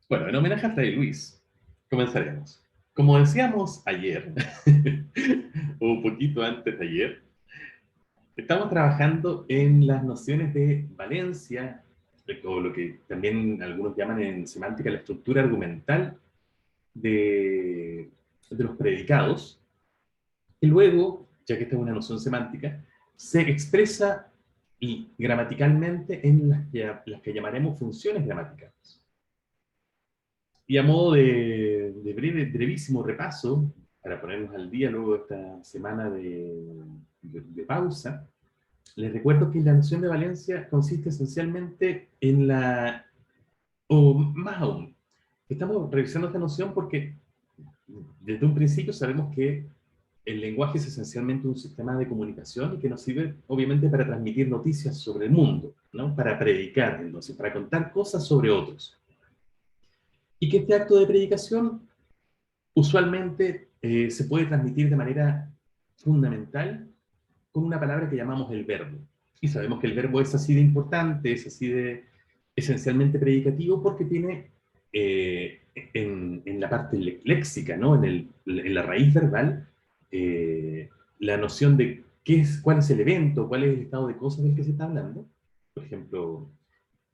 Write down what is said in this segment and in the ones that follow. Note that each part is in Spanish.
Bueno, en homenaje a Fray Luis, comenzaremos. Como decíamos ayer, o un poquito antes de ayer, estamos trabajando en las nociones de valencia, o lo que también algunos llaman en semántica la estructura argumental de los predicados, y luego, ya que esta es una noción semántica, se expresa y gramaticalmente en las que llamaremos funciones gramaticales. Y a modo de brevísimo repaso, para ponernos al día luego de esta semana de pausa, les recuerdo que la noción de valencia consiste esencialmente en o más aún, estamos revisando esta noción porque desde un principio sabemos que el lenguaje es esencialmente un sistema de comunicación y que nos sirve obviamente para transmitir noticias sobre el mundo, ¿no? Para predicar, entonces, para contar cosas sobre otros. Y que este acto de predicación usualmente se puede transmitir de manera fundamental con una palabra que llamamos el verbo. Y sabemos que el verbo es así de importante, es así de esencialmente predicativo porque tiene en la parte léxica, ¿no? En la raíz verbal, la noción de cuál es el evento, cuál es el estado de cosas del que se está hablando. Por ejemplo,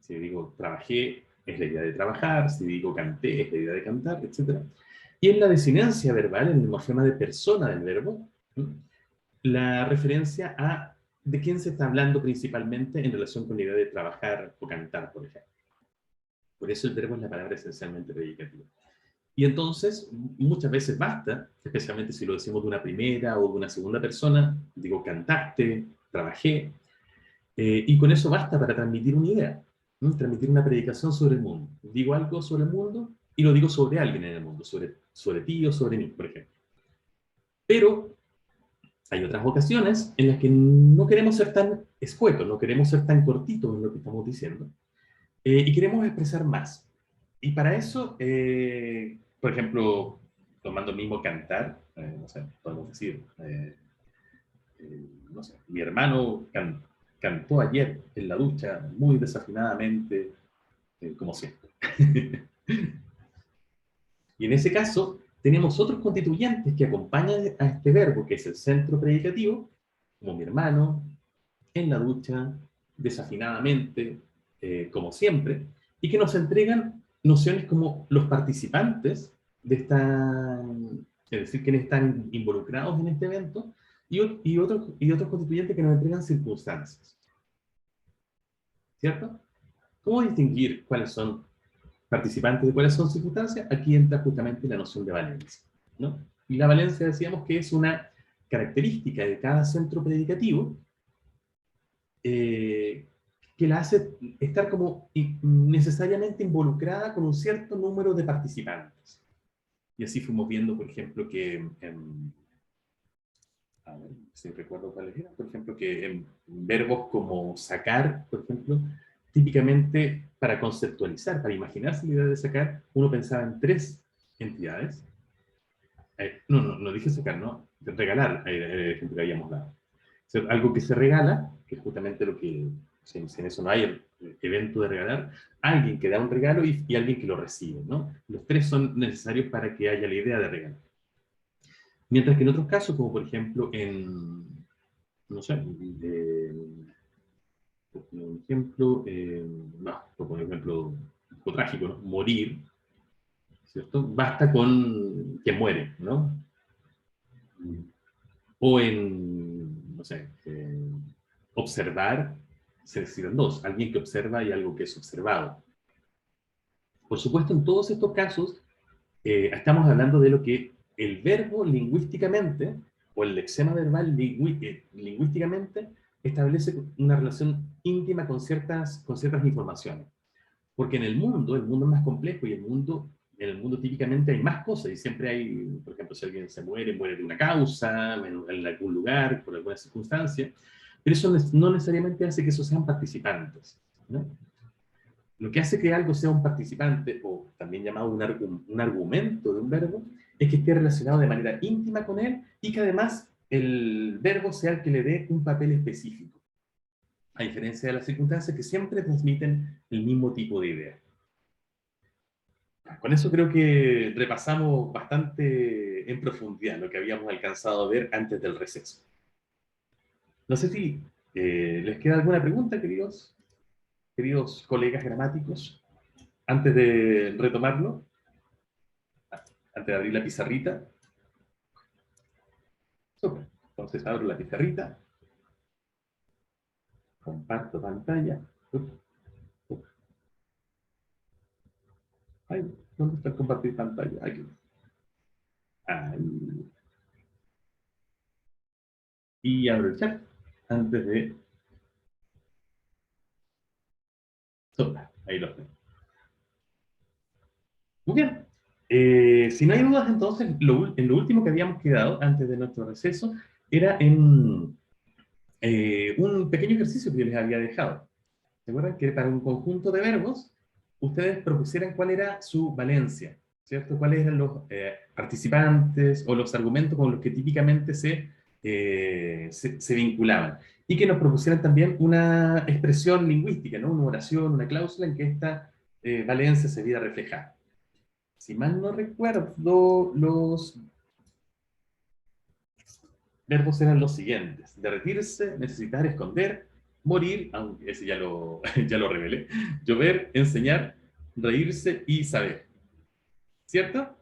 si digo trabajé, es la idea de trabajar, si digo canté, es la idea de cantar, etc. Y en la desinencia verbal, en el morfema de persona del verbo, ¿no? La referencia a de quién se está hablando principalmente en relación con la idea de trabajar o cantar, por ejemplo. Por eso el verbo es la palabra esencialmente predicativa. Y entonces, muchas veces basta, especialmente si lo decimos de una primera o de una segunda persona, digo cantaste, trabajé, y con eso basta para transmitir una idea, ¿no? Transmitir una predicación sobre el mundo. Digo algo sobre el mundo y lo digo sobre alguien en el mundo, sobre ti o sobre mí, por ejemplo. Pero hay otras ocasiones en las que no queremos ser tan escuetos, no queremos ser tan cortitos en lo que estamos diciendo, y queremos expresar más. Y para eso, por ejemplo, tomando el mismo cantar, no sé, podemos decir, no sé, mi hermano cantó ayer en la ducha muy desafinadamente, como siempre. Y en ese caso, tenemos otros constituyentes que acompañan a este verbo, que es el centro predicativo, como mi hermano, en la ducha, desafinadamente, como siempre, y que nos entregan nociones como los participantes de esta, es decir, quienes están involucrados en este evento, y otros constituyentes que nos entregan circunstancias, ¿cierto? ¿Cómo distinguir cuáles son participantes de cuáles son circunstancias? Aquí entra justamente la noción de valencia, ¿no? Y la valencia decíamos que es una característica de cada centro predicativo eh, que la hace estar como necesariamente involucrada con un cierto número de participantes. Y así fuimos viendo, por ejemplo, a ver si recuerdo cuáles eran, por ejemplo, que en verbos como sacar, por ejemplo, típicamente para conceptualizar, para imaginarse la idea de sacar, uno pensaba en tres entidades. No dije sacar, no, regalar, el ejemplo que habíamos dado. O sea, algo que se regala, que es justamente lo que, sin eso no hay el evento de regalar, alguien que da un regalo y alguien que lo recibe, ¿no? Los tres son necesarios para que haya la idea de regalar. Mientras que en otros casos, como por ejemplo no sé, por ejemplo, por ejemplo, lo trágico, ¿no? Morir, ¿cierto? Basta con que muere, ¿no? O no sé, observar, se necesitan dos, alguien que observa y algo que es observado. Por supuesto, en todos estos casos, estamos hablando de lo que el verbo lingüísticamente, o el lexema verbal lingüísticamente, establece una relación íntima con ciertas informaciones. Porque en el mundo es más complejo y en el mundo típicamente hay más cosas y siempre hay, por ejemplo, si alguien se muere, muere de una causa, en algún lugar, por alguna circunstancia, pero eso no necesariamente hace que esos sean participantes, ¿no? Lo que hace que algo sea un participante, o también llamado un argumento de un verbo, es que esté relacionado de manera íntima con él y que además el verbo sea el que le dé un papel específico, a diferencia de las circunstancias que siempre transmiten el mismo tipo de idea. con eso creo que repasamos bastante en profundidad lo que habíamos alcanzado a ver antes del receso. No sé si les queda alguna pregunta, queridos colegas gramáticos, antes de retomarlo, antes de abrir la pizarrita. Súper. Entonces abro la pizarrita, comparto pantalla. Ay, ¿dónde está el compartir pantalla? Aquí. Ahí. Y abro el chat antes de... Súper. Ahí lo tengo. Muy bien. Si no hay dudas, entonces, en lo último que habíamos quedado antes de nuestro receso era en un pequeño ejercicio que yo les había dejado. ¿Se acuerdan? Que para un conjunto de verbos, ustedes propusieran cuál era su valencia, ¿cierto? Cuáles eran los participantes o los argumentos con los que típicamente se vinculaban. Y que nos propusieran también una expresión lingüística, ¿no? Una oración, una cláusula en que esta valencia se viera reflejada. Si mal no recuerdo, los verbos eran los siguientes: derretirse, necesitar, esconder, morir, aunque ese ya lo revelé, llover, enseñar, reírse y saber. ¿Cierto?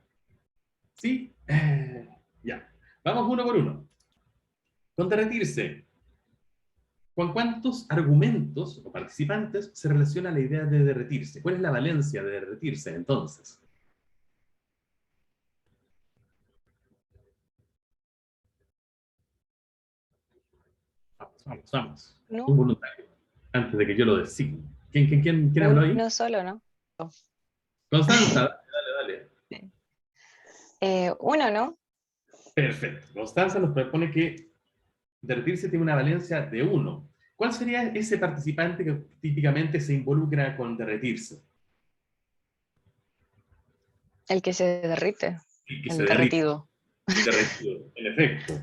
¿Sí? Ya. Vamos uno por uno. Con derretirse, ¿con cuántos argumentos o participantes se relaciona la idea de derretirse? ¿Cuál es la valencia de derretirse entonces? Vamos, vamos, vamos. Un No, voluntario, antes de que yo lo designe. ¿Quién habló ahí? uno solo, ¿no? Constanza, dale, dale. Uno, ¿no? Perfecto. Constanza nos propone que derretirse tiene una valencia de uno. ¿Cuál sería ese participante que típicamente se involucra con derretirse? El que se derrite, El que se el derrite, derretido. el derretido, en efecto.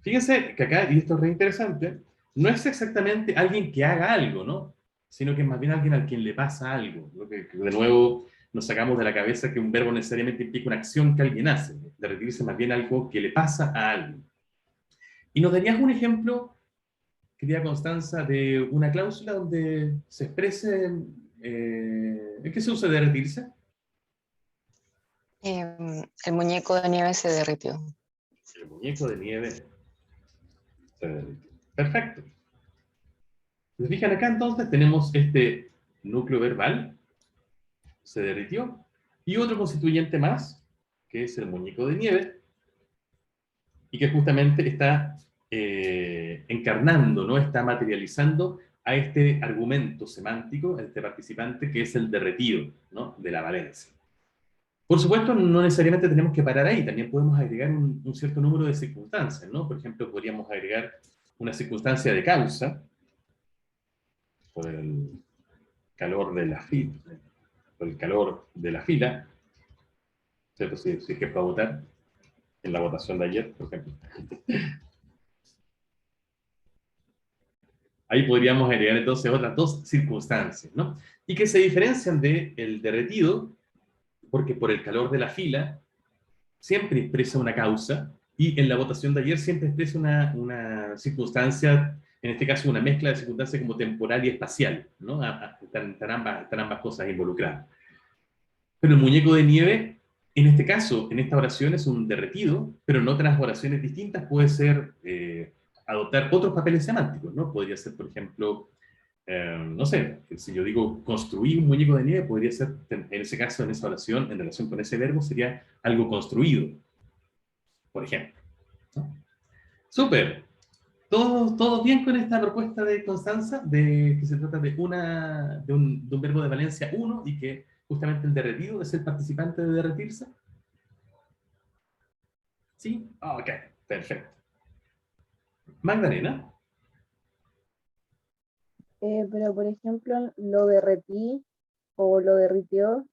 Fíjense que acá, y esto es re interesante, no es exactamente alguien que haga algo, ¿no? Sino que es más bien alguien al quien le pasa algo. ¿No? Que de nuevo nos sacamos de la cabeza que un verbo necesariamente implica una acción que alguien hace. Derretirse es más bien algo que le pasa a alguien. ¿Y nos darías un ejemplo, querida Constanza, de una cláusula donde se exprese ¿en qué se usa derretirse? El muñeco de nieve se derritió. El muñeco de nieve se derritió. Perfecto. ¿Se fijan acá entonces? Tenemos este núcleo verbal, se derritió, y otro constituyente más, que es el muñeco de nieve, y que justamente está encarnando, ¿no? Está materializando a este argumento semántico, a este participante, que es el derretido, ¿no? De la valencia. Por supuesto, no necesariamente tenemos que parar ahí, también podemos agregar un cierto número de circunstancias, ¿no? Por ejemplo, podríamos agregar una circunstancia de causa, por el calor de la fila, por el calor de la fila, ¿cierto? Si es que fue a votar en la votación de ayer, por ejemplo. Ahí podríamos agregar entonces otras dos circunstancias, ¿no? Y que se diferencian del derretido, porque por el calor de la fila siempre expresa una causa, y en la votación de ayer siempre expresa una circunstancia, en este caso una mezcla de circunstancias como temporal y espacial, ¿no? Están ambas cosas involucradas. Pero el muñeco de nieve, en este caso, en esta oración es un derretido, pero en otras oraciones distintas puede ser adoptar otros papeles semánticos, ¿no? Podría ser, por ejemplo, no sé, si yo digo construir un muñeco de nieve, podría ser, en ese caso, en esa oración, en relación con ese verbo, sería algo construido, por ejemplo, ¿no? Súper. ¿Todo bien con esta propuesta de Constanza? De que se trata de un verbo de valencia uno y que justamente el derretido es el participante de derretirse. ¿Sí? Ok, perfecto. Magdalena. Pero, por ejemplo, lo derretí o lo derritió,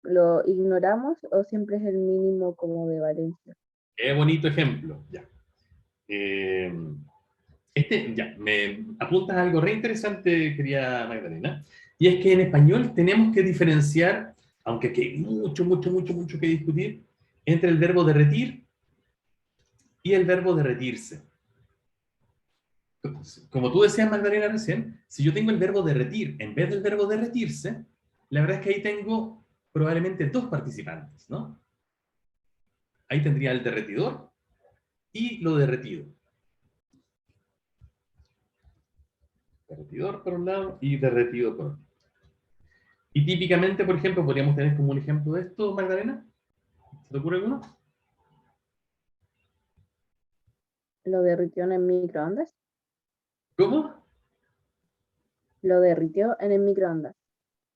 ¿lo ignoramos o siempre es el mínimo como de Valencia? Qué bonito ejemplo. Ya. Eh, ya, me apuntas algo re interesante, querida Magdalena, y es que en español tenemos que diferenciar, aunque aquí hay mucho que discutir, entre el verbo derretir y el verbo derretirse. Como tú decías, Magdalena, recién, si yo tengo el verbo derretir en vez del verbo derretirse, la verdad es que ahí tengo probablemente dos participantes, ¿no? Ahí tendría el derretidor y lo derretido. Derretidor por un lado y derretido por otro. Y típicamente, por ejemplo, podríamos tener como un ejemplo de esto, Magdalena. ¿Se te ocurre alguno? ¿Lo derritió en el microondas? ¿Cómo? Lo derritió en el microondas.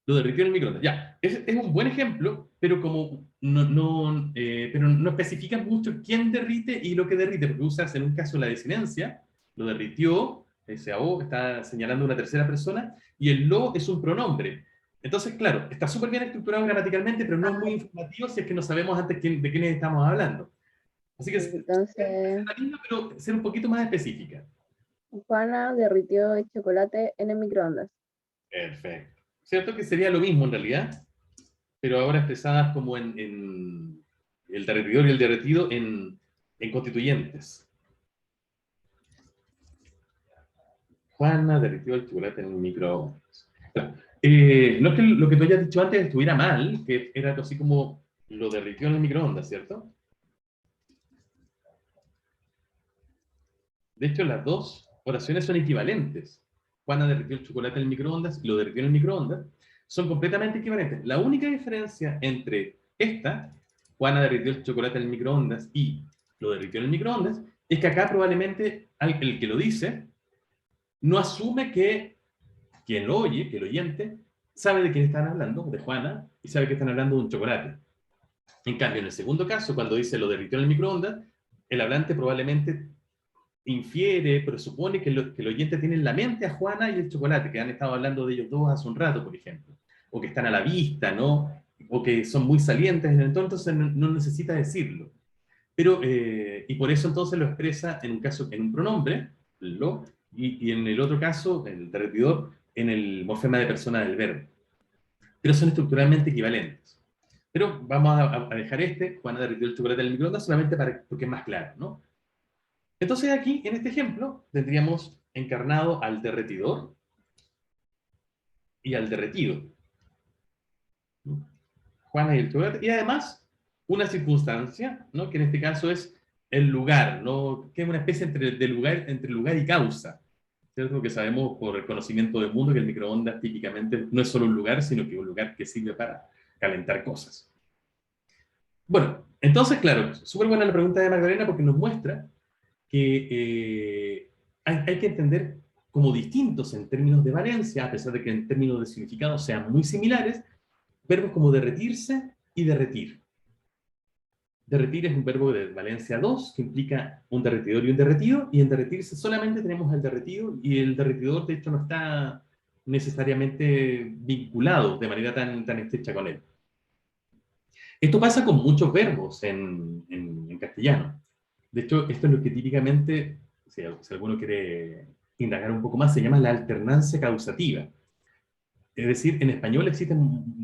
Lo derritió en el microondas. Ya, es un buen ejemplo, pero como pero no especificas mucho quién derrite y lo que derrite, porque usas en un caso la desinencia, lo derritió, ese o está señalando una tercera persona, y el lo es un pronombre. Entonces, claro, está súper bien estructurado gramaticalmente, pero no es muy informativo si es que no sabemos antes de quiénes estamos hablando. Así que Entonces, la misma, pero ser un poquito más específica. Juana derritió el chocolate en el microondas. Perfecto. ¿Cierto que sería lo mismo en realidad? Pero ahora expresadas como en el derretidor y el derretido en constituyentes. Juana derritió el chocolate en un microondas. Claro. No es que lo que tú hayas dicho antes estuviera mal, que era algo así como lo derritió en el microondas, ¿cierto? De hecho, las dos oraciones son equivalentes. Juana derritió el chocolate en el microondas y lo derritió en el microondas. Son completamente equivalentes. La única diferencia entre esta, Juana derritió el chocolate en el microondas y lo derritió en el microondas, es que acá probablemente el que lo dice no asume que quien lo oye, que el oyente, sabe de quién están hablando, de Juana, y sabe que están hablando de un chocolate. En cambio, en el segundo caso, cuando dice lo derritió en el microondas, el hablante probablemente infiere, presupone que el oyente tiene en la mente a Juana y el chocolate, que han estado hablando de ellos dos hace un rato, por ejemplo, o que están a la vista, ¿no? O que son muy salientes en el entorno, entonces no necesita decirlo. Pero, y por eso entonces lo expresa en un caso en un pronombre, lo, y en el otro caso, en el derretidor, en el morfema de persona del verbo. Pero son estructuralmente equivalentes. Pero vamos a dejar Juana derritió el chocolate en el microondas solamente porque es más claro, ¿no? Entonces aquí, en este ejemplo, tendríamos encarnado al derretidor y al derretido. Juana y el chocolate. Y además, una circunstancia, ¿no? Que en este caso es el lugar, ¿no? Que es una especie entre lugar y causa. ¿Cierto? Que sabemos por el conocimiento del mundo que el microondas típicamente no es solo un lugar, sino que es un lugar que sirve para calentar cosas. Bueno, entonces, claro, súper buena la pregunta de Magdalena porque nos muestra que hay que entender como distintos en términos de valencia, a pesar de que en términos de significado sean muy similares, verbos como derretirse y derretir. Derretir es un verbo de valencia 2, que implica un derretidor y un derretido, y en derretirse solamente tenemos el derretido, y el derretidor de hecho no está necesariamente vinculado de manera tan estrecha con él. Esto pasa con muchos verbos en castellano. De hecho, esto es lo que típicamente, si alguno quiere indagar un poco más, se llama la alternancia causativa. Es decir, en español existen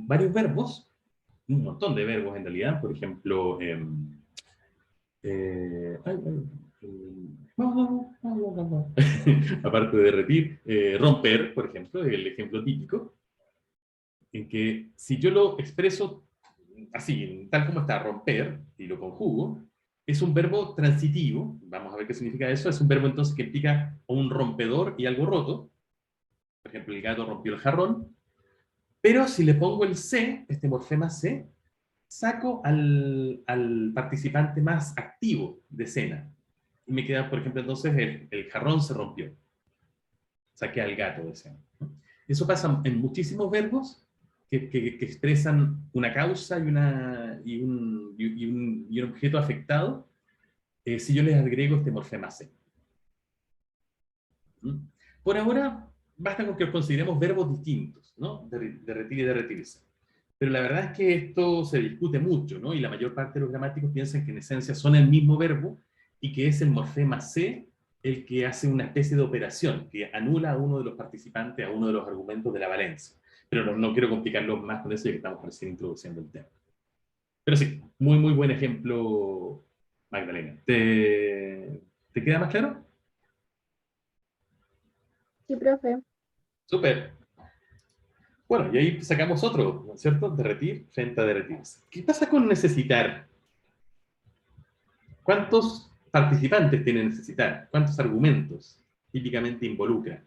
varios verbos, un montón de verbos en realidad, por ejemplo, aparte de derretir, romper, por ejemplo, es el ejemplo típico, en que si yo lo expreso así, tal como está, romper, y lo conjugo, es un verbo transitivo, vamos a ver qué significa eso, es un verbo entonces que implica un rompedor y algo roto, por ejemplo, el gato rompió el jarrón, pero si le pongo el C, este morfema C, saco al participante más activo de escena, y me queda, por ejemplo, entonces el jarrón se rompió, saqué al gato de escena. Eso pasa en muchísimos verbos que expresan una causa y un objeto afectado, si yo les agrego este morfema C. Por ahora, basta con que los consideremos verbos distintos, ¿no? Derretir y derretirse. Pero la verdad es que esto se discute mucho, ¿no? Y la mayor parte de los gramáticos piensan que en esencia son el mismo verbo y que es el morfema C el que hace una especie de operación, que anula a uno de los participantes, a uno de los argumentos de la valencia. Pero no quiero complicarlo más con eso, ya que estamos recién introduciendo el tema. Pero sí, muy, muy buen ejemplo, Magdalena. ¿Te queda más claro? Sí, profe. Súper. Bueno, y ahí sacamos otro, ¿no es cierto? Derretir frente a derretirse. ¿Qué pasa con necesitar? ¿Cuántos participantes tiene necesitar? ¿Cuántos argumentos típicamente involucra?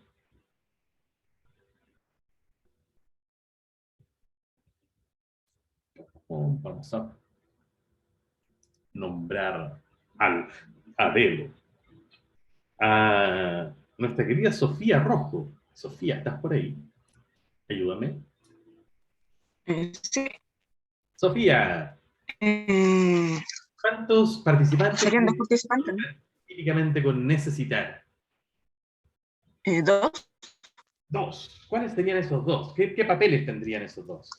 Vamos a nombrar a dedo a nuestra querida Sofía Rojo. Sofía, ¿estás por ahí? Ayúdame. Sí. Sofía, Eh, ¿cuántos participantes ¿Serían dos participantes? típicamente con necesitar? Dos. Dos. ¿Cuáles serían esos dos? ¿Qué papeles tendrían esos dos?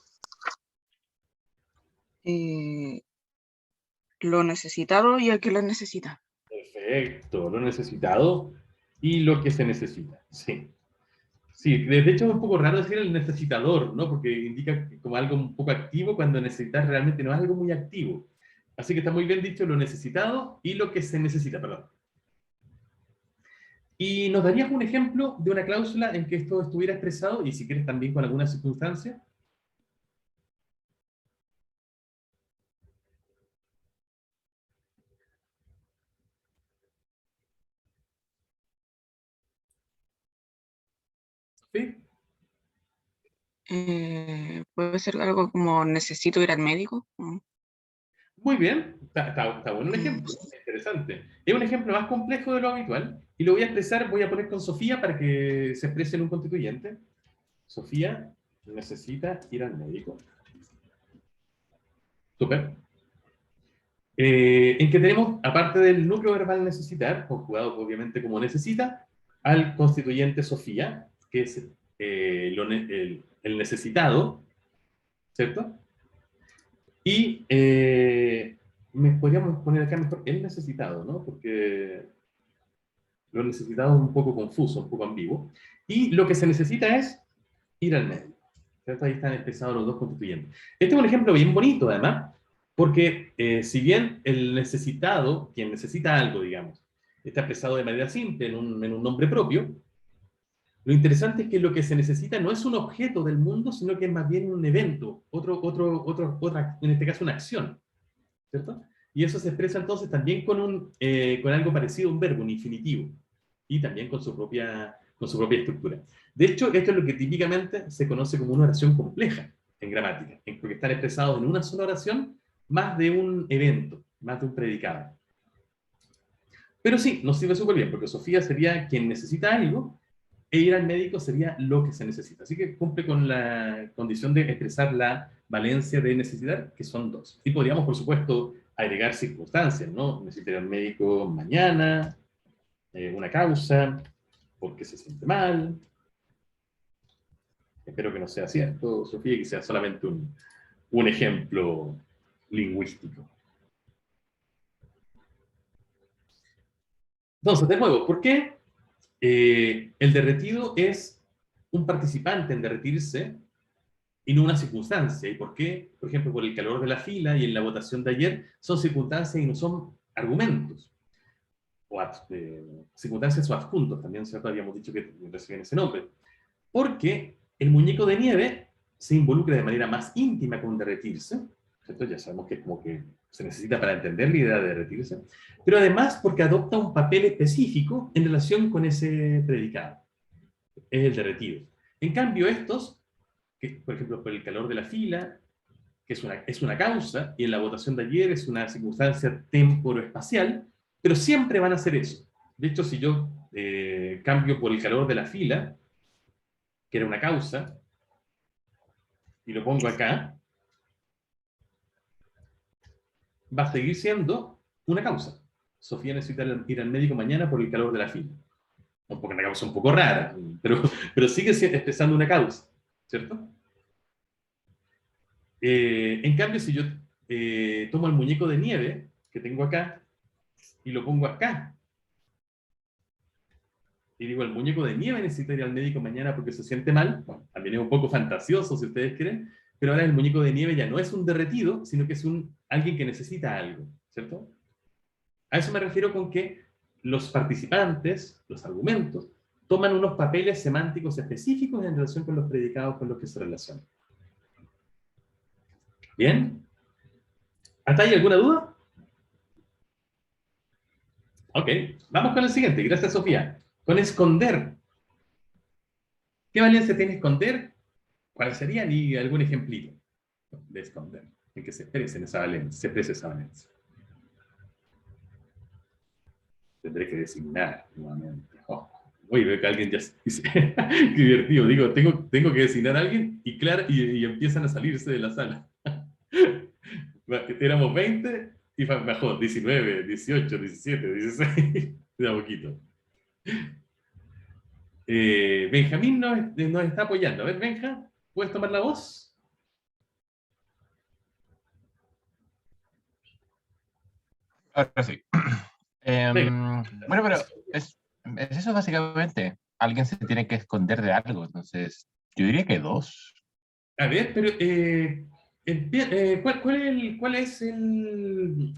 Lo necesitado y el que lo necesita. Perfecto, lo necesitado y lo que se necesita. Sí. Sí, de hecho es un poco raro decir el necesitador, ¿no? Porque indica como algo un poco activo cuando necesitar realmente no es algo muy activo. Así que está muy bien dicho lo necesitado y lo que se necesita, perdón. ¿Y nos darías un ejemplo de una cláusula en que esto estuviera expresado y si quieres también con alguna circunstancia? ¿Sí? Puede ser algo como necesito ir al médico. Muy bien, está bueno el ejemplo, interesante. Es un ejemplo más complejo de lo habitual y lo voy a expresar, voy a poner con Sofía para que se exprese en un constituyente. Sofía necesita ir al médico. Súper. En que tenemos, aparte del núcleo verbal necesitar, conjugado obviamente como necesita, al constituyente Sofía, que es el necesitado, ¿cierto? Y me podríamos poner acá mejor el necesitado, ¿no? Porque lo necesitado es un poco confuso, un poco ambiguo. Y lo que se necesita es ir al médico. ¿Cierto? Ahí están expresados los dos constituyentes. Este es un ejemplo bien bonito, además, porque si bien el necesitado, quien necesita algo, digamos, está expresado de manera simple en un nombre propio, lo interesante es que lo que se necesita no es un objeto del mundo, sino que es más bien un evento, otra, en este caso una acción, ¿cierto? Y eso se expresa entonces también con algo parecido a un verbo, un infinitivo, y también con su propia estructura. De hecho, esto es lo que típicamente se conoce como una oración compleja en gramática, porque están expresados en una sola oración más de un evento, más de un predicado. Pero sí, nos sirve súper bien, porque Sofía sería quien necesita algo, e ir al médico sería lo que se necesita. Así que cumple con la condición de expresar la valencia de necesitar, que son dos. Y podríamos, por supuesto, agregar circunstancias, ¿no? Necesita ir al médico mañana, una causa, porque se siente mal. Espero que no sea cierto, Sofía, que sea solamente un ejemplo lingüístico. Entonces, de nuevo, ¿por qué el derretido es un participante en derretirse y no una circunstancia? ¿Y por qué? Por ejemplo, por el calor de la fila y en la votación de ayer son circunstancias y no son argumentos. O circunstancias o adjuntos, también ¿cierto? Habíamos dicho que reciben ese nombre. Porque el muñeco de nieve se involucra de manera más íntima con derretirse, ¿cierto? Ya sabemos que es como que se necesita para entender la idea de derretirse, pero además porque adopta un papel específico en relación con ese predicado, es el derretido. En cambio, estos, que, por ejemplo, por el calor de la fila, que es una causa, y en la votación de ayer es una circunstancia temporoespacial, pero siempre van a ser eso. De hecho, si yo cambio por el calor de la fila, que era una causa, y lo pongo acá, va a seguir siendo una causa. Sofía necesita ir al médico mañana por el calor de la fila. Un poco una causa un poco rara, pero sigue expresando una causa, ¿cierto? En cambio, si yo tomo el muñeco de nieve que tengo acá y lo pongo acá, y digo, el muñeco de nieve necesita ir al médico mañana porque se siente mal, bueno, también es un poco fantasioso si ustedes quieren, pero ahora el muñeco de nieve ya no es un derretido, sino que es alguien que necesita algo, ¿cierto? A eso me refiero con que los participantes, los argumentos, toman unos papeles semánticos específicos en relación con los predicados con los que se relacionan. ¿Bien? ¿Hasta ahí alguna duda? Ok, vamos con el siguiente. Gracias, Sofía. Con esconder. ¿Qué valencia tiene esconder? ¿Cuáles serían? Y algún ejemplito de esconder, en que se exprese esa valencia, Tendré que designar nuevamente. Oh. Oye, veo que alguien ya dice, qué divertido, digo, tengo que designar a alguien y empiezan a salirse de la sala. Éramos 20 y bajó 19, 18, 17, 16, de a poquito. Benjamín nos está apoyando. A ver, Benja, ¿puedes tomar la voz? Ahora sí. Bueno, pero es eso básicamente. Alguien se tiene que esconder de algo, entonces yo diría que dos. A ver, pero ¿cuál es ¿en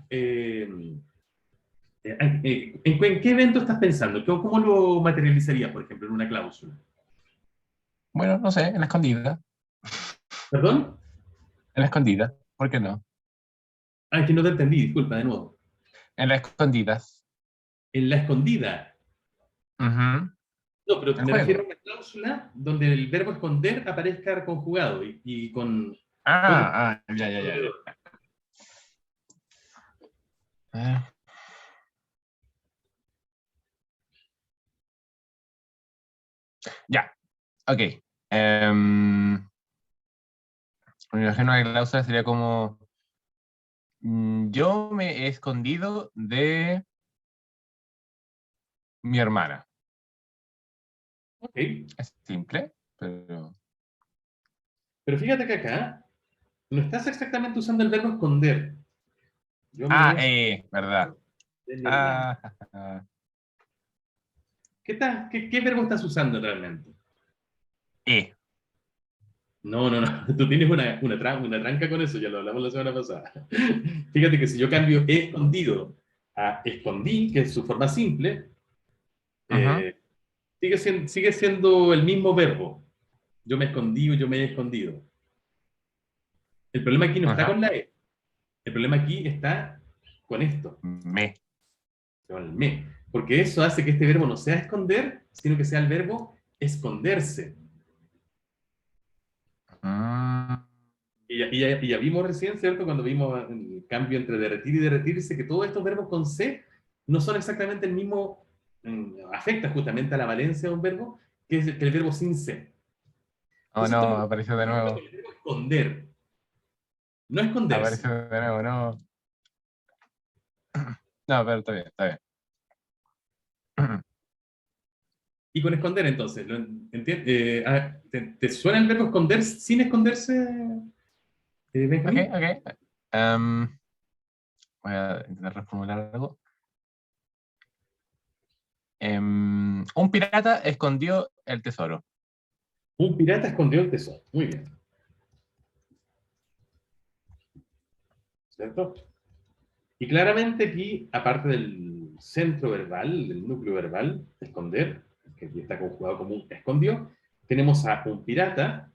qué evento estás pensando? ¿Cómo lo materializarías, por ejemplo, en una cláusula? Bueno, no sé, en la escondida. ¿Perdón? En la escondida, ¿por qué no? Ah, que no te entendí, disculpa, de nuevo. En las escondidas. En la escondida. Ujú. No, pero El me juego. refiero a una cláusula donde el verbo esconder aparezca conjugado y con... Ya. Ah, ya, ok. Me imagino que la cláusula sería como yo me he escondido de mi hermana. Ok, Es simple, pero... pero fíjate que acá no estás exactamente usando el verbo esconder. Yo me verdad. de mi hermana. Ah, ¿Qué verbo estás usando realmente? eh. No. Tú tienes una tranca con eso, ya lo hablamos la semana pasada. Fíjate que si yo cambio he escondido a escondí, que es su forma simple, Ujú. sigue siendo el mismo verbo. Yo me escondí o yo me he escondido. El problema aquí no está Ajá. con la E. El problema aquí está con esto, Me. con el me. Porque eso hace que este verbo no sea esconder, sino que sea el verbo esconderse. Mm, Y ya vimos recién, ¿cierto? Cuando vimos el cambio entre derretir y derretirse, que todos estos verbos con C no son exactamente el mismo, afecta justamente a la valencia de un verbo, que es el verbo sin C. Oh, Entonces, no, apareció de nuevo. el verbo esconder, no esconderse. Apareció de nuevo, no. No, pero está bien, está bien. Y con esconder, entonces, ¿te suena el verbo esconder sin esconderse, Ok, Benjamín? ok. Voy a intentar reformular algo. Un pirata escondió el tesoro. Un pirata escondió el tesoro. Muy bien. ¿Cierto? Y claramente aquí, aparte del centro verbal, del núcleo verbal, esconder, que aquí está conjugado como un escondió, tenemos a un pirata,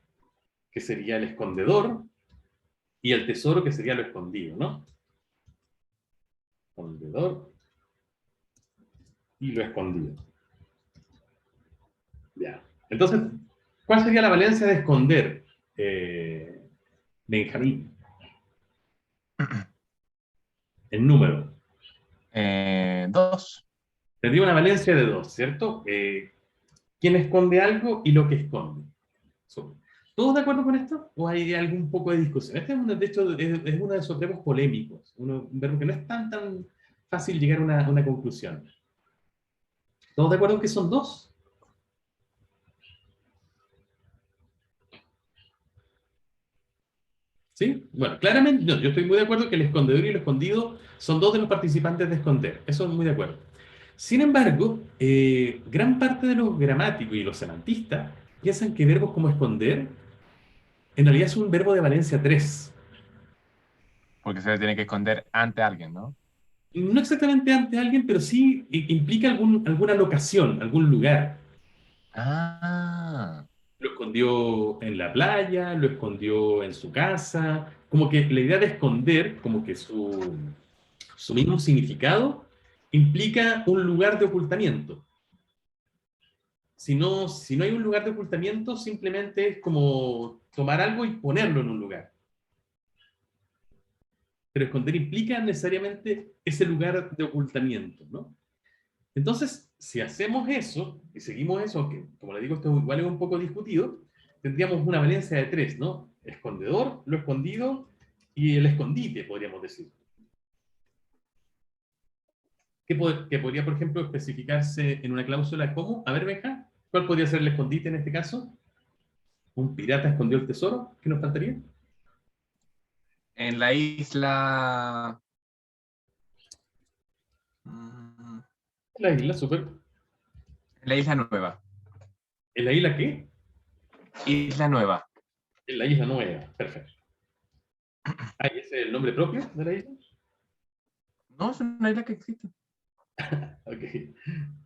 que sería el escondedor, y el tesoro, que sería lo escondido, ¿no? Escondedor y lo escondido. Ya. Entonces, ¿cuál sería la valencia de esconder, Benjamín? El número. Dos. Tendría una valencia de dos, ¿cierto? ¿Quién esconde algo y lo que esconde? ¿Todos de acuerdo con esto? ¿O hay algún poco de discusión? Este es de hecho, es uno de esos verbos polémicos, un verbo que no es tan fácil llegar a una conclusión. ¿Todos de acuerdo en que son dos? ¿Sí? Bueno, claramente, yo estoy muy de acuerdo que el escondedor y el escondido son dos de los participantes de esconder. Eso es muy de acuerdo. Sin embargo, gran parte de los gramáticos y los semantistas piensan que verbos como esconder en realidad es un verbo de valencia 3. Porque se le tiene que esconder ante alguien, ¿no? No exactamente ante alguien, pero sí implica alguna locación, algún lugar. Ah, Lo escondió en la playa, lo escondió en su casa. Como que la idea de esconder, como que su mismo significado, implica un lugar de ocultamiento. Si no hay un lugar de ocultamiento, simplemente es como tomar algo y ponerlo en un lugar. Pero esconder implica necesariamente ese lugar de ocultamiento, ¿no? Entonces, si hacemos eso, y seguimos eso, aunque, como le digo, esto igual es un poco discutido, tendríamos una valencia de 3, ¿no? Escondedor, lo escondido y el escondite, podríamos decir. Que podría, por ejemplo, especificarse en una cláusula como, a ver, Benja, ¿cuál podría ser el escondite en este caso? ¿Un pirata escondió el tesoro? ¿Qué nos faltaría? en la isla... mm, La isla, súper. En la isla nueva. ¿En la isla qué? Isla nueva. En la isla nueva, perfecto. Ah, ¿y ese es el nombre propio de la isla? No, es una isla que existe. Ok.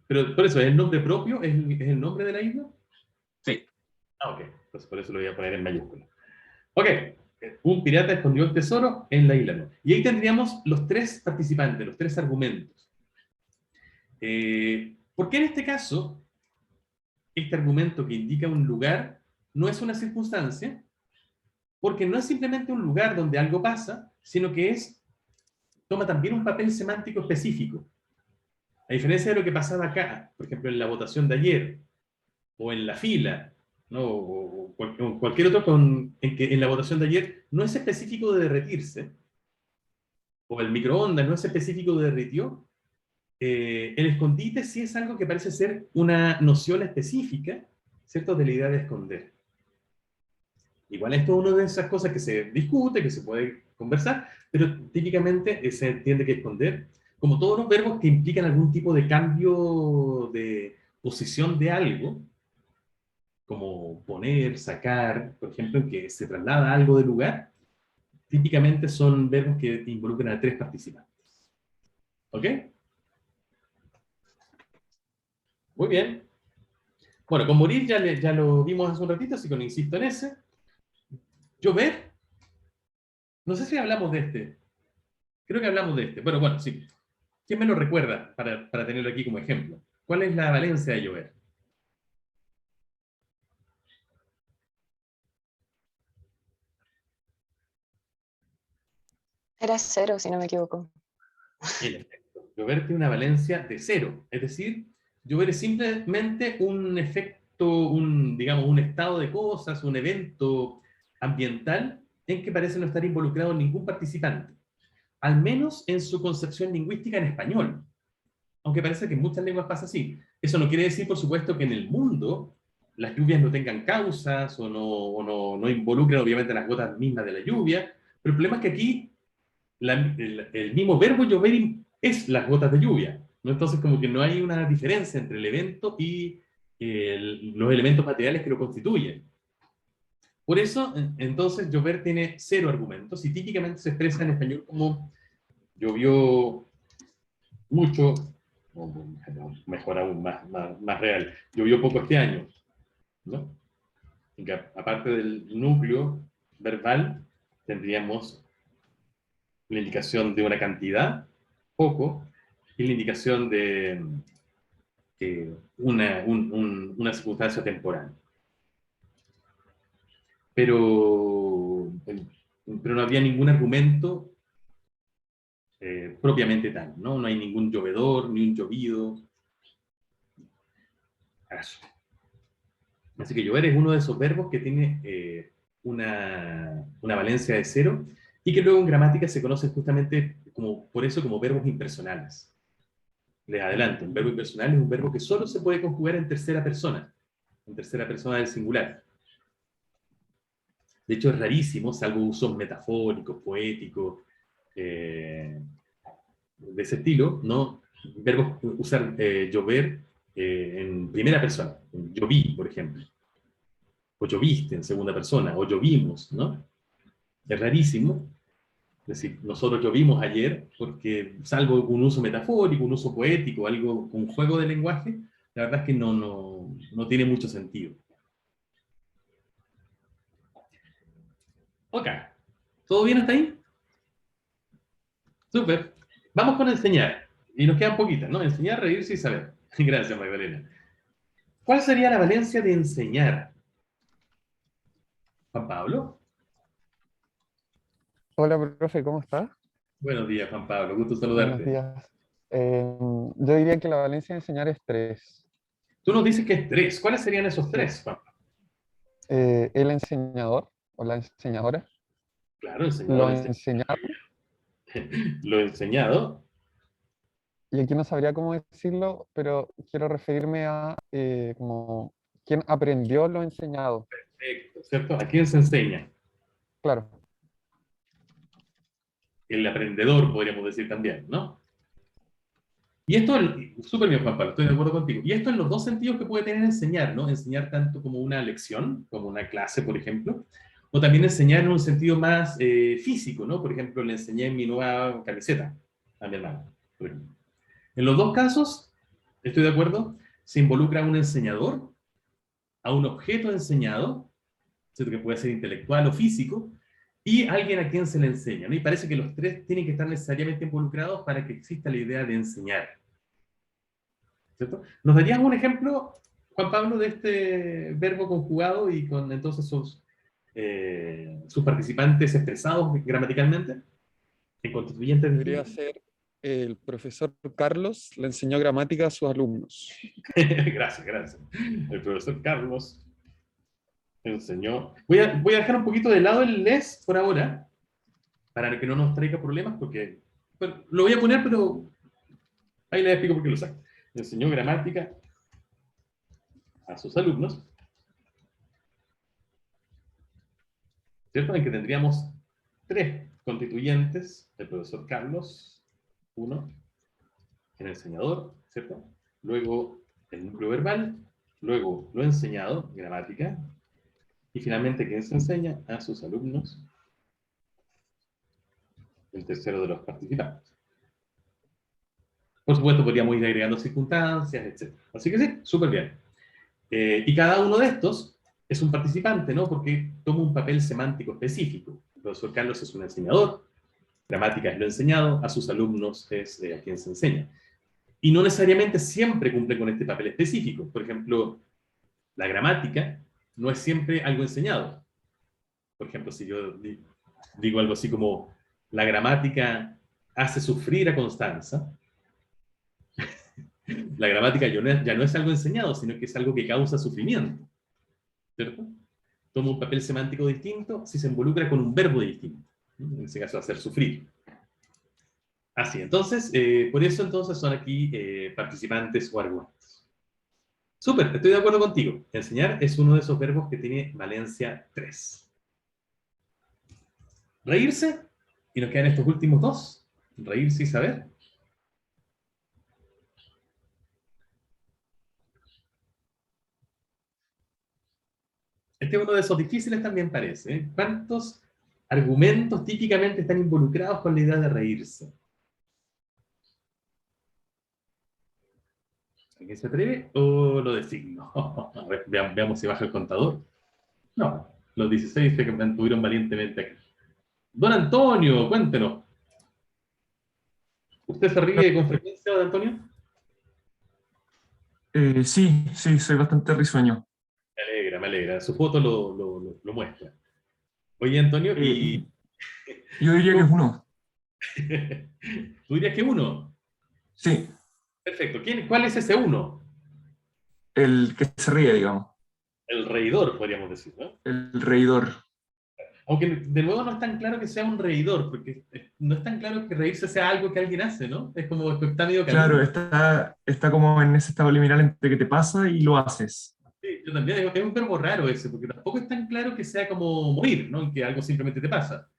Pero por eso, ¿es el nombre propio? ¿Es el nombre de la isla? Sí. Ah, ok. Entonces por eso lo voy a poner en mayúscula. Ok. Un pirata escondió el tesoro en la isla. ¿No? Y ahí tendríamos los 3 participantes, los 3 argumentos. ¿Por qué en este caso este argumento que indica un lugar no es una circunstancia? Porque no es simplemente un lugar donde algo pasa, sino que toma también un papel semántico específico. A diferencia de lo que pasaba acá, por ejemplo, en la votación de ayer, o en la fila, ¿no? o cualquier otro en que en la votación de ayer no es específico de derretirse, o el microondas no es específico de derritió, el escondite sí es algo que parece ser una noción específica, ¿cierto?, de la idea de esconder. Igual esto es una de esas cosas que se discute, que se puede conversar, pero típicamente se entiende que esconder, como todos los verbos que implican algún tipo de cambio de posición de algo, como poner, sacar, por ejemplo, en que se traslada algo de lugar, típicamente son verbos que involucran a 3 participantes. ¿Ok? Muy bien. Bueno, con morir ya lo vimos hace un ratito, así que no insisto en ese. Llover, no sé si hablamos de este. Creo que hablamos de este. Bueno, sí. ¿Quién me lo recuerda para tenerlo aquí como ejemplo? ¿Cuál es la valencia de llover? Era 0, si no me equivoco. En efecto, llover tiene una valencia de 0. Es decir, llover es simplemente un efecto, digamos, un estado de cosas, un evento ambiental en que parece no estar involucrado ningún participante. Al menos en su concepción lingüística en español. Aunque parece que en muchas lenguas pasa así. Eso no quiere decir, por supuesto, que en el mundo las lluvias no tengan causas o no involucren, obviamente, las gotas mismas de la lluvia. Pero el problema es que aquí el mismo verbo llover es las gotas de lluvia, ¿no? Entonces, como que no hay una diferencia entre el evento y los elementos materiales que lo constituyen. Por eso, entonces, llover tiene 0 argumentos y típicamente se expresa en español como llovió mucho, o mejor aún, más real, llovió poco este año, ¿no? Y que aparte del núcleo verbal, tendríamos la indicación de una cantidad, poco, y la indicación de una circunstancia temporal. Pero no había ningún argumento propiamente tal, ¿no? No hay ningún llovedor, ni un llovido. Eso. Así que llover es uno de esos verbos que tiene una valencia de 0 y que luego en gramática se conocen justamente por eso como verbos impersonales. Les adelanto, un verbo impersonal es un verbo que solo se puede conjugar en tercera persona del singular. De hecho, es rarísimo, salvo usos metafóricos, poéticos, de ese estilo, ¿no? Verbos, usar llover en primera persona. Lloví, por ejemplo. O lloviste en segunda persona. O llovimos, ¿no? Es rarísimo. Es decir, nosotros llovimos ayer porque, salvo un uso metafórico, un uso poético, algo, un juego de lenguaje, la verdad es que no tiene mucho sentido. Ok. ¿Todo bien hasta ahí? Súper. Vamos con enseñar. Y nos quedan poquitas, ¿no? Enseñar, reírse y saber. Gracias, Magdalena. ¿Cuál sería la valencia de enseñar? Juan Pablo. Hola, profe, ¿cómo está? Buenos días, Juan Pablo. Gusto Buenos saludarte. días. Yo diría que la valencia de enseñar es tres. Tú nos dices que es tres. ¿Cuáles serían esos Sí. tres, Juan Pablo? El enseñador o la enseñadora, Claro, enseñador, lo enseñado, lo enseñado. y aquí no sabría cómo decirlo, pero quiero referirme a como quien aprendió lo enseñado. Perfecto, ¿cierto? ¿A quién se enseña? Claro, El aprendedor, podríamos decir también, ¿no? Y esto, súper bien, Juan Pablo, estoy de acuerdo contigo. Y esto en los dos sentidos que puede tener enseñar, ¿no? Enseñar tanto como una lección, como una clase, por ejemplo, o también enseñar en un sentido más físico, ¿no? Por ejemplo, le enseñé mi nueva camiseta a mi hermano, por ejemplo. En los dos casos, estoy de acuerdo, se involucra a un enseñador, a un objeto enseñado, ¿cierto? Que puede ser intelectual o físico, y alguien a quien se le enseña, ¿no? Y parece que los tres tienen que estar necesariamente involucrados para que exista la idea de enseñar, ¿cierto? ¿Nos darías un ejemplo, Juan Pablo, de este verbo conjugado y con entonces sus participantes expresados gramaticalmente en constituyentes podría distintos? ser el profesor Carlos le enseñó gramática a sus alumnos. Gracias, gracias. El profesor Carlos enseñó. Voy a dejar un poquito de lado el les por ahora, para que no nos traiga problemas, porque bueno, lo voy a poner, pero ahí les explico por qué lo saco. Enseñó gramática a sus alumnos, ¿cierto? En que tendríamos tres constituyentes, el profesor Carlos, uno, el enseñador, ¿cierto? Luego el núcleo verbal, luego lo enseñado, gramática, y finalmente quien se enseña a sus alumnos, el tercero de los participantes. Por supuesto, podríamos ir agregando circunstancias, etc. Así que sí, súper bien. Y cada uno de estos es un participante, ¿no? Porque toma un papel semántico específico. El profesor Carlos es un enseñador, gramática es lo enseñado, a sus alumnos es a quien se enseña. Y no necesariamente siempre cumple con este papel específico. Por ejemplo, la gramática no es siempre algo enseñado. Por ejemplo, si yo digo algo así como, la gramática hace sufrir a Constanza, la gramática ya no es algo enseñado, sino que es algo que causa sufrimiento, ¿cierto? Toma un papel semántico distinto si se involucra con un verbo distinto, ¿no? En ese caso, hacer sufrir. Así, entonces, por eso entonces son aquí participantes o argumentos. Súper, estoy de acuerdo contigo. Enseñar es uno de esos verbos que tiene valencia 3. Reírse, y nos quedan estos últimos dos, reírse y saber. Este es uno de esos difíciles también parece, ¿eh? ¿Cuántos argumentos típicamente están involucrados con la idea de reírse? ¿Alguien se atreve o lo designo? A ver, veamos si baja el contador. No, los 16 se mantuvieron valientemente aquí. Don Antonio, cuéntenos. ¿Usted se ríe con frecuencia, don Antonio? Sí, sí, soy bastante risueño. Me alegra, me alegra. Su foto lo muestra. Oye, Antonio, y... Yo diría que es uno. ¿Tú dirías que uno? Sí, Perfecto. ¿Cuál es ese uno? el que se ríe, digamos. El reidor, podríamos decir, ¿no? El reidor. Aunque de nuevo no es tan claro que sea un reidor, porque no es tan claro que reírse sea algo que alguien hace, ¿no? Es como que está medio camino. Claro, está como en ese estado liminal entre que te pasa y lo haces. Sí, yo también digo, es un verbo raro ese, porque tampoco es tan claro que sea como morir, ¿no? Que algo simplemente te pasa.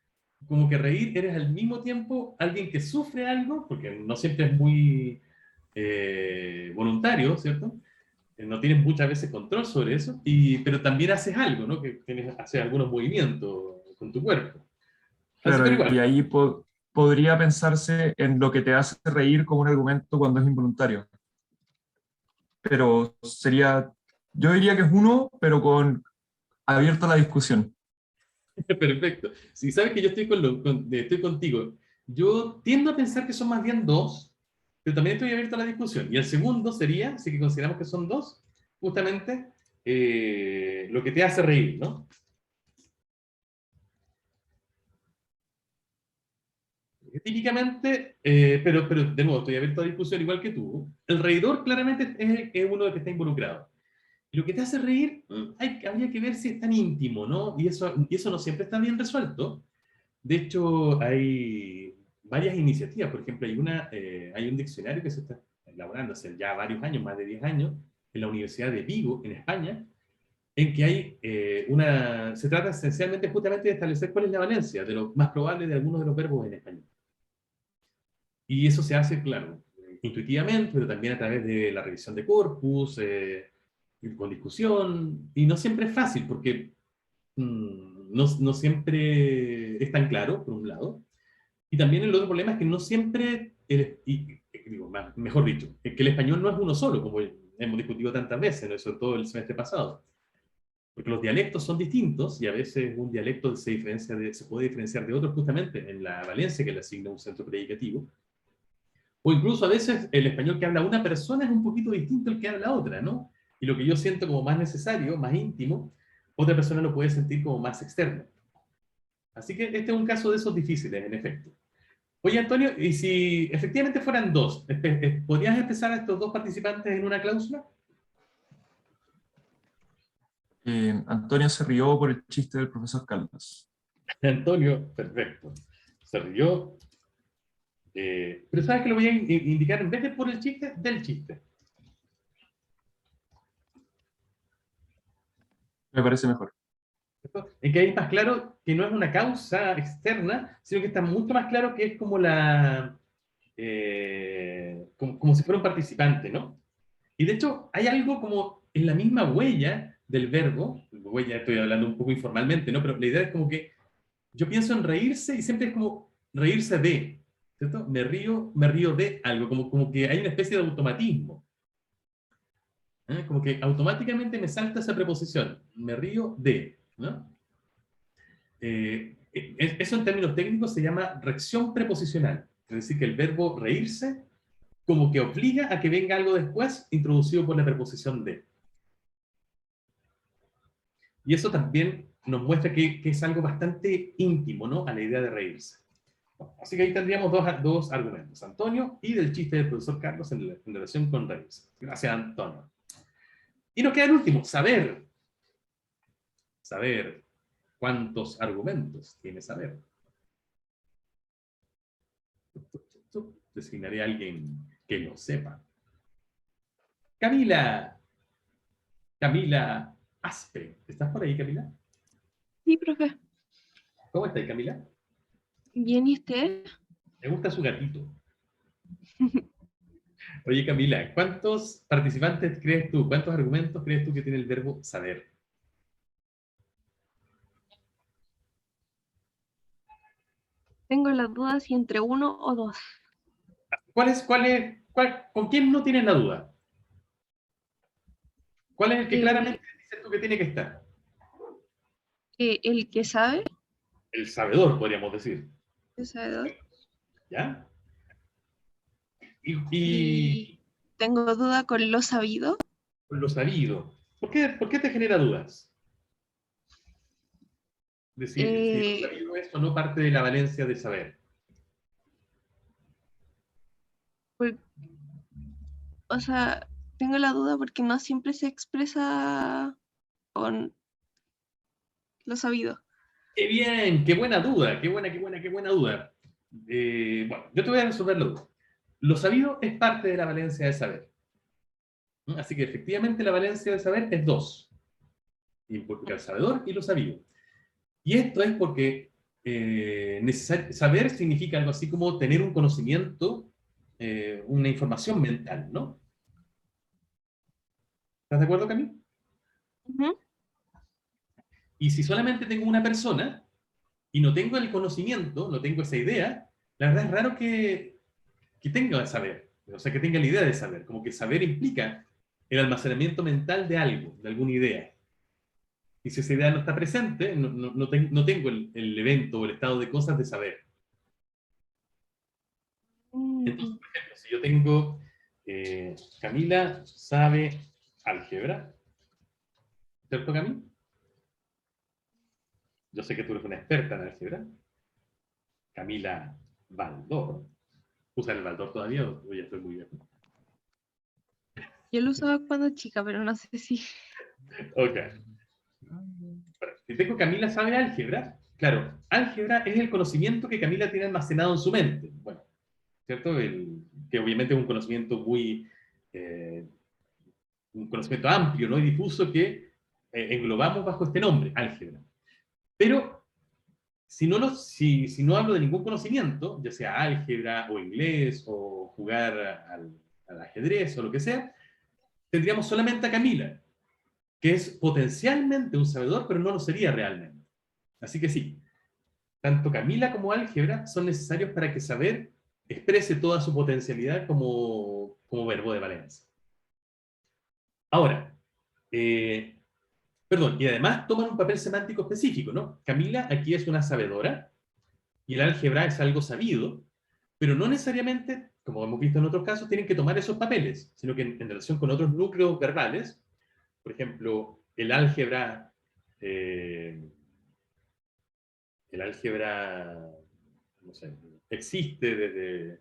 como que reír eres al mismo tiempo alguien que sufre algo, porque no siempre es muy voluntario, ¿cierto? No tienes muchas veces control sobre eso, pero también haces algo, ¿no? Que haces algunos movimientos con tu cuerpo. Así, pero Claro, y igual, ahí podría pensarse en lo que te hace reír como un argumento cuando es involuntario. Pero sería, yo diría que es uno, pero con abierto a la discusión. perfecto. Si sabes que yo estoy, estoy contigo, yo tiendo a pensar que son más bien dos, pero también estoy abierto a la discusión. Y el segundo sería, si que consideramos que son dos, justamente lo que te hace reír, ¿no? Típicamente, pero de nuevo, estoy abierto a la discusión igual que tú. El reidor claramente es uno que está involucrado. Y lo que te hace reír, habría que ver si es tan íntimo, ¿no? Y eso no siempre está bien resuelto. De hecho, hay varias iniciativas. Por ejemplo, hay un diccionario que se está elaborando hace ya varios años, más de 10 años, en la Universidad de Vigo, en España, en que hay se trata esencialmente justamente de establecer cuál es la valencia de lo más probable de algunos de los verbos en español. Y eso se hace, claro, intuitivamente, pero también a través de la revisión de corpus, con discusión, y no siempre es fácil, porque no siempre es tan claro, por un lado, y también el otro problema es que no siempre, mejor dicho, es que el español no es uno solo, como hemos discutido tantas veces, ¿no? Sobre todo el semestre pasado, porque los dialectos son distintos, y a veces un dialecto se puede diferenciar de otro justamente en la valencia que le asigna un centro predicativo, o incluso a veces el español que habla una persona es un poquito distinto al que habla otra, ¿no? Y lo que yo siento como más necesario, más íntimo, otra persona lo puede sentir como más externo. Así que este es un caso de esos difíciles, en efecto. Oye, Antonio, y si efectivamente fueran dos, ¿podrías empezar a estos dos participantes en una cláusula? Antonio se rió por el chiste del profesor Carlos. Antonio, perfecto. Se rió. Pero sabes que lo voy a indicar en vez de por el chiste, del chiste. Me parece mejor. ¿Cierto? En que ahí es más claro que no es una causa externa, sino que está mucho más claro que es como como si fuera un participante, ¿no? Y de hecho, hay algo como en la misma huella del verbo, huella estoy hablando un poco informalmente, ¿no? Pero la idea es como que yo pienso en reírse y siempre es como reírse de, ¿cierto? Me río de algo, como que hay una especie de automatismo. Como que automáticamente me salta esa preposición, me río de, ¿no? Eso en términos técnicos se llama reacción preposicional, es decir, que el verbo reírse como que obliga a que venga algo después introducido por la preposición de. Y eso también nos muestra que es algo bastante íntimo, ¿no? A la idea de reírse. Bueno, así que ahí tendríamos dos argumentos, Antonio y del chiste del profesor Carlos en relación con reírse. Gracias, Antonio. Y nos queda el último, saber. Saber. ¿Cuántos argumentos tiene saber? Designaré a alguien que lo sepa. Camila. Camila Aspe. ¿Estás por ahí, Camila? Sí, profe. ¿Cómo estás, Camila? Bien, ¿y usted? Me gusta su gatito. Oye, Camila, ¿cuántos participantes crees tú, cuántos argumentos crees tú que tiene el verbo saber? Tengo las dudas si entre uno o dos. ¿Con quién no tienes la duda? ¿Cuál es el que claramente dices tú que tiene que estar? El que sabe, El sabedor, podríamos decir. el sabedor. ¿Ya? Y Y tengo duda con lo sabido. con lo sabido. ¿Por qué te genera dudas? Decir, si lo sabido es o no parte de la valencia de saber. O sea, tengo la duda porque no siempre se expresa con lo sabido. ¡Qué bien! ¡Qué buena duda! ¡Qué buena duda! Bueno, yo te voy a resolver la duda. Lo sabido es parte de la valencia de saber. Así que efectivamente la valencia de saber es dos. Implica el sabedor y lo sabido. Y esto es porque saber significa algo así como tener un conocimiento, una información mental, ¿no? ¿Estás de acuerdo, Camila? Ujú. Y si solamente tengo una persona y no tengo el conocimiento, no tengo esa idea, la verdad es raro que tenga el saber, o sea, que tenga la idea de saber, como que saber implica el almacenamiento mental de algo, de alguna idea. Y si esa idea no está presente, no tengo el evento o el estado de cosas de saber. Entonces, por ejemplo, si yo tengo, Camila sabe álgebra, ¿cierto, Camila? Yo sé que tú eres una experta en álgebra. Camila Baldor. ¿Usa el Baldor todavía o ya estoy muy bien? Yo lo usaba cuando chica, pero no sé si. Ok. Bueno, si tengo Camila sabe álgebra, claro, álgebra es el conocimiento que Camila tiene almacenado en su mente. Bueno, ¿cierto? Que obviamente es un conocimiento un conocimiento amplio, ¿no? Y difuso que englobamos bajo este nombre, álgebra. Pero si no hablo de ningún conocimiento, ya sea álgebra o inglés o jugar al ajedrez o lo que sea, tendríamos solamente a Camila, que es potencialmente un sabedor, pero no lo sería realmente. Así que sí, tanto Camila como álgebra son necesarios para que saber exprese toda su potencialidad como verbo de valencia. Ahora, perdón, y además toman un papel semántico específico, ¿no? Camila aquí es una sabedora y el álgebra es algo sabido, pero no necesariamente, como hemos visto en otros casos, tienen que tomar esos papeles, sino que en relación con otros núcleos verbales, por ejemplo, eh, el álgebra, no sé, existe desde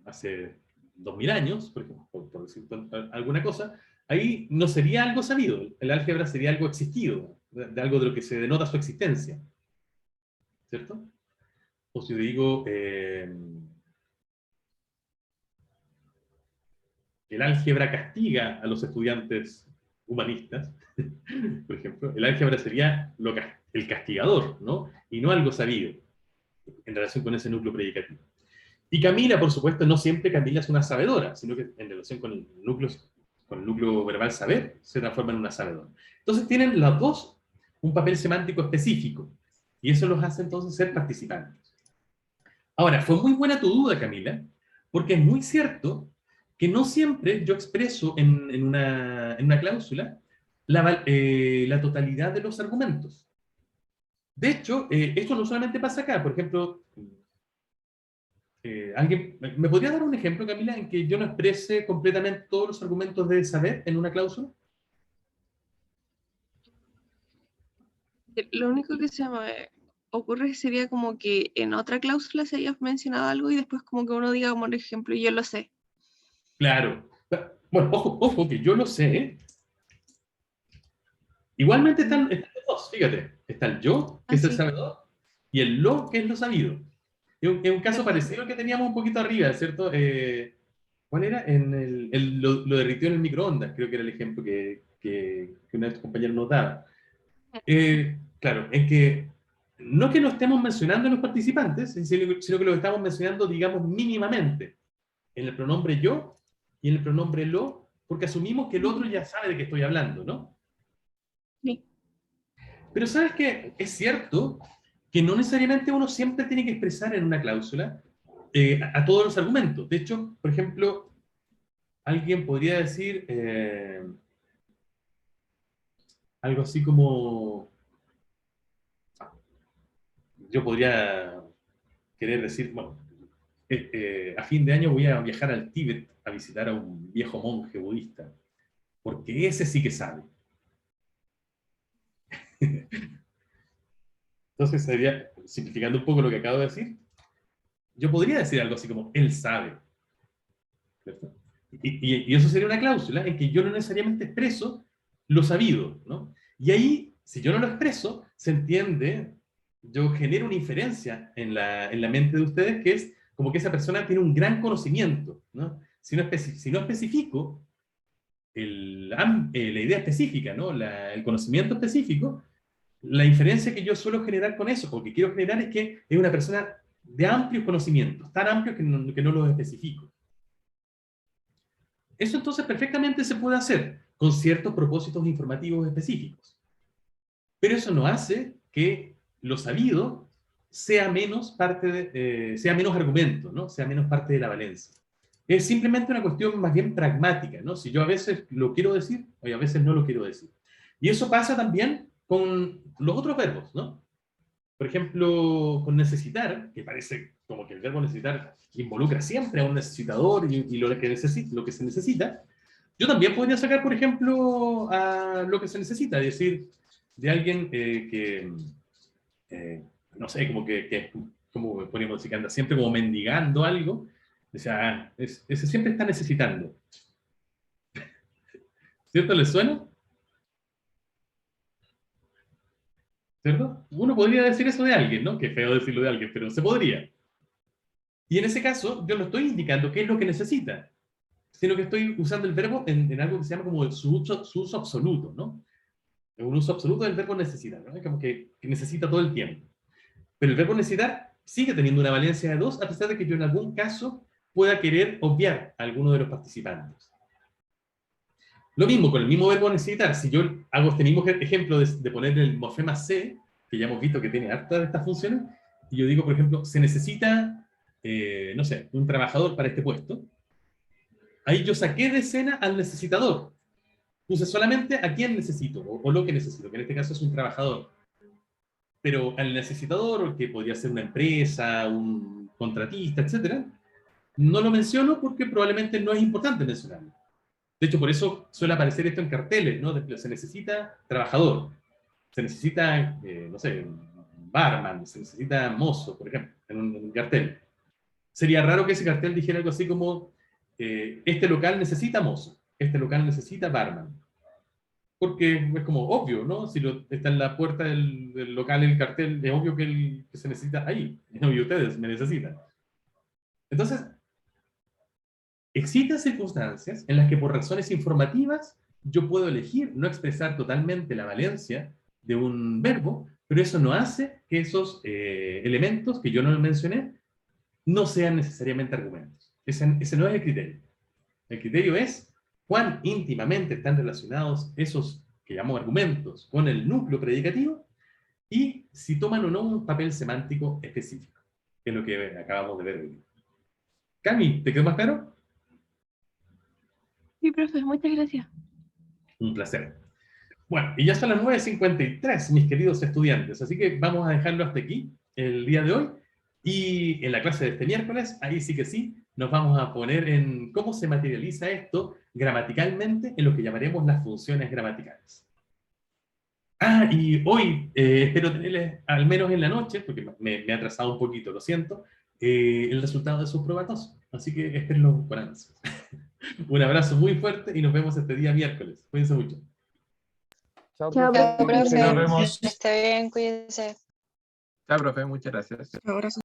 hace 2000 años, por ejemplo, por decir alguna cosa, ahí no sería algo sabido, el álgebra sería algo existido, de algo de lo que se denota su existencia, ¿cierto? O si digo, el álgebra castiga a los estudiantes humanistas, por ejemplo, el álgebra sería el castigador, ¿no? Y no algo sabido en relación con ese núcleo predicativo. Y Camila, por supuesto, no siempre Camila es una sabedora, sino que en relación con el núcleo verbal saber, se transforma en una sabedora. Entonces tienen las dos un papel semántico específico, y eso los hace entonces ser participantes. Ahora, fue muy buena tu duda, Camila, porque es muy cierto que no siempre yo expreso en una cláusula la totalidad de los argumentos. De hecho, esto no solamente pasa acá. Por ejemplo, ¿alguien me podría dar un ejemplo, Camila, en que yo no exprese completamente todos los argumentos de saber en una cláusula? Lo único que se me ocurre sería como que en otra cláusula se haya mencionado algo y después como que uno diga, por ejemplo, yo lo sé. Claro. Bueno, ojo, que yo lo sé, ¿eh? Igualmente están los dos, fíjate. Está el yo, que es el sí. sabedor, y el lo, que es lo sabido. Es un caso parecido al que teníamos un poquito arriba, ¿cierto? ¿Cuál era? Lo derritió en el microondas, creo que era el ejemplo que una de tus compañeros nos daba. Claro, en que no que lo estemos mencionando en los participantes, sino que lo estamos mencionando, digamos, mínimamente, en el pronombre yo y en el pronombre lo, porque asumimos que el otro ya sabe de qué estoy hablando, ¿no? Sí. Pero ¿sabes qué? Es cierto que no necesariamente uno siempre tiene que expresar en una cláusula a todos los argumentos. De hecho, por ejemplo, alguien podría decir algo así como, yo podría querer decir, bueno, a fin de año voy a viajar al Tíbet a visitar a un viejo monje budista, porque ese sí que sabe. Entonces, sería, simplificando un poco lo que acabo de decir, yo podría decir algo así como, él sabe. ¿Cierto? Y eso sería una cláusula en que yo no necesariamente expreso lo sabido, ¿no? Y ahí, si yo no lo expreso, se entiende, yo genero una inferencia en la mente de ustedes que es como que esa persona tiene un gran conocimiento, ¿no? Si no especifico la idea específica, ¿no? El conocimiento específico, La inferencia que yo suelo generar con eso, o que quiero generar, es que es una persona de amplios conocimientos, tan amplios que no los especifico. Eso entonces perfectamente se puede hacer con ciertos propósitos informativos específicos. Pero eso no hace que lo sabido sea menos sea menos argumento, ¿no? Sea menos parte de la valencia. Es simplemente una cuestión más bien pragmática, ¿no? Si yo a veces lo quiero decir, o a veces no lo quiero decir. Y eso pasa también con los otros verbos, ¿no? Por ejemplo, con necesitar, que parece como que el verbo necesitar involucra siempre a un necesitador y lo que se necesita, yo también podría sacar, por ejemplo, a lo que se necesita, es decir, de alguien no sé, como ponemos decir, que anda siempre como mendigando algo, o sea, ese siempre está necesitando. ¿Cierto? ¿Les suena? ¿Cierto? Uno podría decir eso de alguien, ¿no? Qué feo decirlo de alguien, pero se podría. Y en ese caso, yo no estoy indicando qué es lo que necesita, sino que estoy usando el verbo en algo que se llama como su uso absoluto, ¿no? Un uso absoluto del verbo necesitar, ¿no? Es como que necesita todo el tiempo. Pero el verbo necesitar sigue teniendo una valencia de 2, a pesar de que yo en algún caso pueda querer obviar a alguno de los participantes. Lo mismo con el mismo verbo necesitar. Si yo hago este mismo ejemplo de poner el morfema C, que ya hemos visto que tiene hartas de estas funciones, y yo digo, por ejemplo, se necesita, no sé, un trabajador para este puesto, ahí yo saqué de escena al necesitador. Puse solamente a quién necesito, o lo que necesito, que en este caso es un trabajador. Pero al necesitador, que podría ser una empresa, un contratista, etc., no lo menciono porque probablemente no es importante mencionarlo. De hecho, por eso suele aparecer esto en carteles, ¿no? Se necesita trabajador, se necesita, no sé, barman, se necesita mozo, por ejemplo, en un cartel. Sería raro que ese cartel dijera algo así como, este local necesita mozo, este local necesita barman. Porque es como obvio, ¿no? Si está en la puerta del local el cartel, es obvio que se necesita ahí. Es obvio, ustedes me necesitan. Entonces, existen circunstancias en las que por razones informativas yo puedo elegir no expresar totalmente la valencia de un verbo, pero eso no hace que esos elementos que yo no mencioné no sean necesariamente argumentos. Ese no es el criterio. El criterio es cuán íntimamente están relacionados esos que llamo argumentos con el núcleo predicativo y si toman o no un papel semántico específico, que es lo que acabamos de ver hoy. Cami, ¿te quedó más claro? Sí, profe, muchas gracias. Un placer. Bueno, y ya son las 9:53, mis queridos estudiantes, así que vamos a dejarlo hasta aquí el día de hoy. Y en la clase de este miércoles, ahí sí que sí, nos vamos a poner en cómo se materializa esto gramaticalmente en lo que llamaremos las funciones gramaticales. Ah, y hoy espero tenerles, al menos en la noche, porque me he atrasado un poquito, lo siento, el resultado de sus pruebas. Así que espérenlo con ansias. Un abrazo muy fuerte y nos vemos este día miércoles. Cuídense mucho. Chao, Chao, profe. Chao, profe. Nos vemos. Que esté bien, cuídense. Chao, profe, muchas gracias. Ahora